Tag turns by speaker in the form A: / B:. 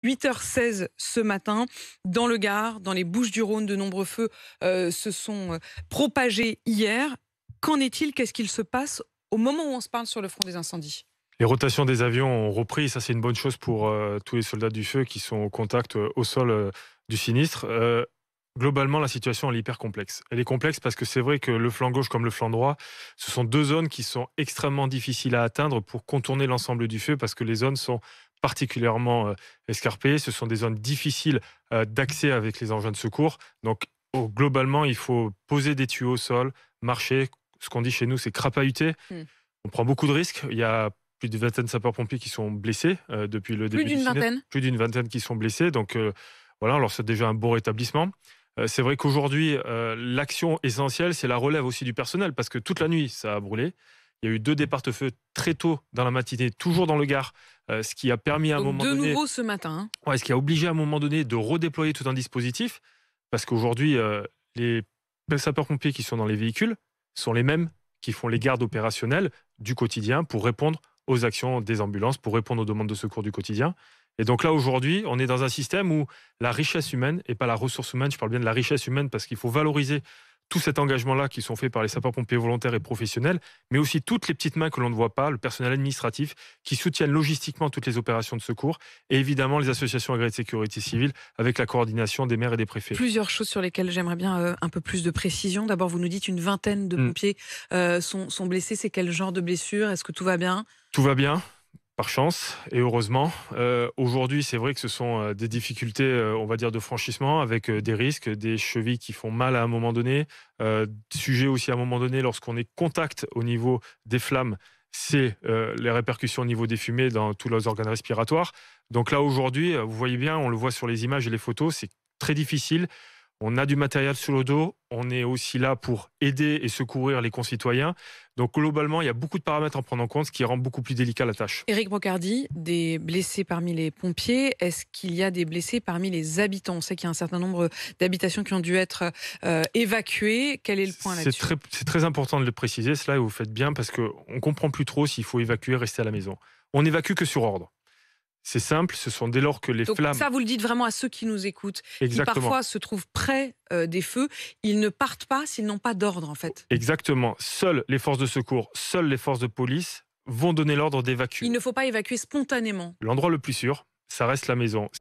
A: 8h16 ce matin, dans le Gard, dans les Bouches-du-Rhône, de nombreux feux se sont propagés hier. Qu'en est-il? Qu'est-ce qu'il se passe au moment où on se parle sur le front des incendies?
B: Les rotations des avions ont repris, ça c'est une bonne chose pour tous les soldats du feu qui sont au contact au sol du sinistre. Globalement, la situation elle est hyper complexe. Elle est complexe parce que c'est vrai que le flanc gauche comme le flanc droit, ce sont deux zones qui sont extrêmement difficiles à atteindre pour contourner l'ensemble du feu parce que les zones sont particulièrement escarpées. Ce sont des zones difficiles d'accès avec les engins de secours. Donc globalement, il faut poser des tuyaux au sol, marcher. Ce qu'on dit chez nous, c'est crapahuter. On prend beaucoup de risques. Il y a plus d'une vingtaine de sapeurs-pompiers qui sont blessés depuis le début
A: Plus d'une vingtaine?
B: Plus d'une vingtaine qui sont blessés. Donc voilà, alors c'est déjà un beau rétablissement. C'est vrai qu'aujourd'hui, l'action essentielle, c'est la relève aussi du personnel, parce que toute la nuit, ça a brûlé. Il y a eu 2 départs de feu très tôt dans la matinée, toujours dans le Gard, ce qui a permis à un moment donné...
A: De nouveau ce matin.
B: Ouais, ce qui a obligé à un moment donné de redéployer tout un dispositif, parce qu'aujourd'hui, les sapeurs-pompiers qui sont dans les véhicules sont les mêmes qui font les gardes opérationnelles du quotidien pour répondre aux actions des ambulances, pour répondre aux demandes de secours du quotidien. Et donc là, aujourd'hui, on est dans un système où la richesse humaine, et pas la ressource humaine, je parle bien de la richesse humaine parce qu'il faut valoriser tout cet engagement-là qui sont faits par les sapeurs-pompiers volontaires et professionnels, mais aussi toutes les petites mains que l'on ne voit pas, le personnel administratif, qui soutiennent logistiquement toutes les opérations de secours, et évidemment les associations agréées de sécurité civile avec la coordination des maires et des préfets.
A: Plusieurs choses sur lesquelles j'aimerais bien un peu plus de précision. D'abord, vous nous dites une vingtaine de pompiers sont blessés. C'est quel genre de blessure? Est-ce que tout va bien?
B: Tout va bien. Par chance et heureusement. Aujourd'hui, c'est vrai que ce sont des difficultés, on va dire, de franchissement avec des risques, des chevilles qui font mal à un moment donné. Sujet aussi à un moment donné, lorsqu'on est contact au niveau des flammes, c'est les répercussions au niveau des fumées dans tous les organes respiratoires. Donc là, aujourd'hui, vous voyez bien, on le voit sur les images et les photos, c'est très difficile. On a du matériel sur le dos, on est aussi là pour aider et secourir les concitoyens. Donc globalement, il y a beaucoup de paramètres à prendre en compte, ce qui rend beaucoup plus délicat la tâche.
A: Éric Brocardi, des blessés parmi les pompiers, est-ce qu'il y a des blessés parmi les habitants? On sait qu'il y a un certain nombre d'habitations qui ont dû être évacuées. Quel est le point là-dessus?
B: C'est très important de le préciser, cela, et vous faites bien, parce qu'on ne comprend plus trop s'il faut évacuer, rester à la maison. On n'évacue que sur ordre. C'est simple, ce sont dès lors que les flammes...
A: Ça, vous le dites vraiment à ceux qui nous écoutent,
B: Exactement.
A: qui parfois se trouvent près des feux. Ils ne partent pas s'ils n'ont pas d'ordre, en fait.
B: Exactement. Seules les forces de secours, seules les forces de police vont donner l'ordre d'évacuer.
A: Il ne faut pas évacuer spontanément.
B: L'endroit le plus sûr, ça reste la maison.